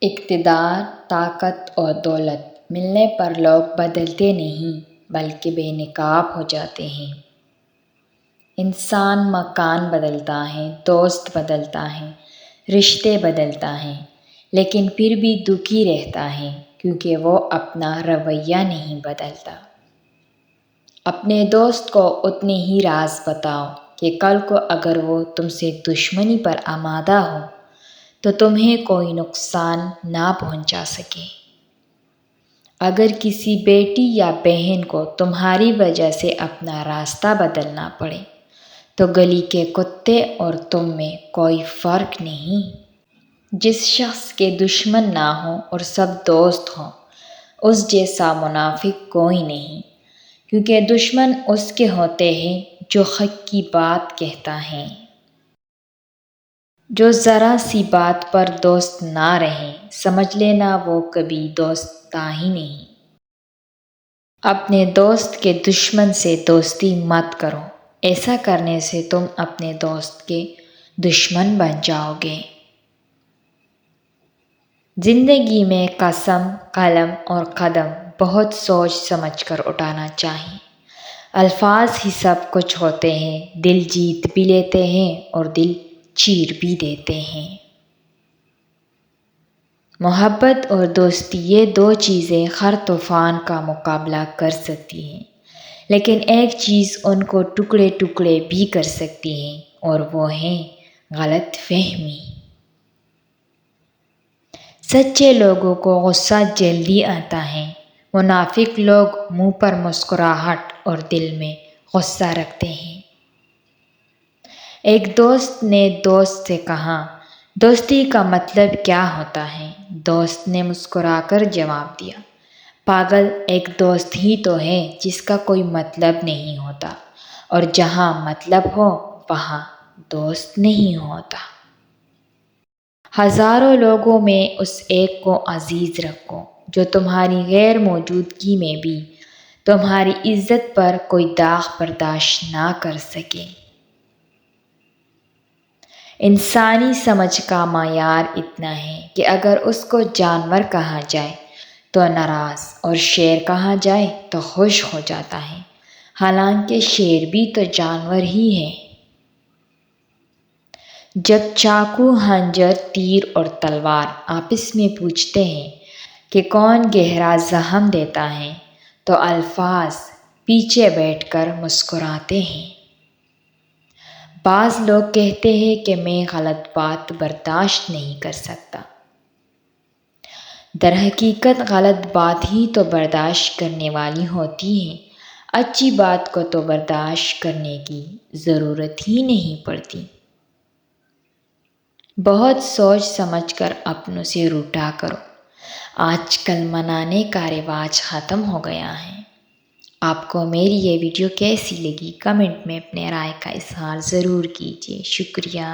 اقتدار، طاقت اور دولت ملنے پر لوگ بدلتے نہیں بلکہ بے نقاب ہو جاتے ہیں۔ انسان مکان بدلتا ہے، دوست بدلتا ہے، رشتے بدلتا ہے، لیکن پھر بھی دکھی رہتا ہے کیونکہ وہ اپنا رویہ نہیں بدلتا۔ اپنے دوست کو اتنے ہی راز بتاؤ کہ کل کو اگر وہ تم سے دشمنی پر آمادہ ہو تو تمہیں کوئی نقصان نہ پہنچا سکے۔ اگر کسی بیٹی یا بہن کو تمہاری وجہ سے اپنا راستہ بدلنا پڑے تو گلی کے کتے اور تم میں کوئی فرق نہیں۔ جس شخص کے دشمن نہ ہوں اور سب دوست ہوں، اس جیسا منافق کوئی نہیں، کیونکہ دشمن اس کے ہوتے ہیں جو حق کی بات کہتا ہے۔ جو ذرا سی بات پر دوست نہ رہے، سمجھ لینا وہ کبھی دوست تھا ہی نہیں۔ اپنے دوست کے دشمن سے دوستی مت کرو، ایسا کرنے سے تم اپنے دوست کے دشمن بن جاؤ گے۔ زندگی میں قسم، قلم اور قدم بہت سوچ سمجھ کر اٹھانا چاہیے۔ الفاظ ہی سب کچھ ہوتے ہیں، دل جیت بھی لیتے ہیں اور دل چیر بھی دیتے ہیں۔ محبت اور دوستی، یہ دو چیزیں ہر طوفان کا مقابلہ کر سکتی ہیں، لیکن ایک چیز ان کو ٹکڑے ٹکڑے بھی کر سکتی ہے اور وہ ہے غلط فہمی۔ سچے لوگوں کو غصہ جلدی آتا ہے، منافق لوگ منہ پر مسکراہٹ اور دل میں غصہ رکھتے ہیں۔ ایک دوست نے دوست سے کہا، دوستی کا مطلب کیا ہوتا ہے؟ دوست نے مسکرا کر جواب دیا، پاگل، ایک دوست ہی تو ہے جس کا کوئی مطلب نہیں ہوتا، اور جہاں مطلب ہو وہاں دوست نہیں ہوتا۔ ہزاروں لوگوں میں اس ایک کو عزیز رکھو جو تمہاری غیر موجودگی میں بھی تمہاری عزت پر کوئی داغ برداشت نہ کر سکے۔ انسانی سمجھ کا معیار اتنا ہے کہ اگر اس کو جانور کہا جائے تو ناراض اور شیر کہا جائے تو خوش ہو جاتا ہے، حالانکہ شیر بھی تو جانور ہی ہے۔ جب چاقو، خنجر، تیر اور تلوار آپس میں پوچھتے ہیں کہ کون گہرا زخم دیتا ہے تو الفاظ پیچھے بیٹھ کر مسکراتے ہیں۔ بعض لوگ کہتے ہیں کہ میں غلط بات برداشت نہیں کر سکتا۔ در حقیقت غلط بات ہی تو برداشت کرنے والی ہوتی ہے، اچھی بات کو تو برداشت کرنے کی ضرورت ہی نہیں پڑتی۔ بہت سوچ سمجھ کر اپنوں سے روٹھا کرو، آج کل منانے کا رواج ختم ہو گیا ہے۔ آپ کو میری یہ ویڈیو کیسی لگی؟ کمنٹ میں اپنے رائے کا اظہار ضرور کیجیے۔ شکریہ۔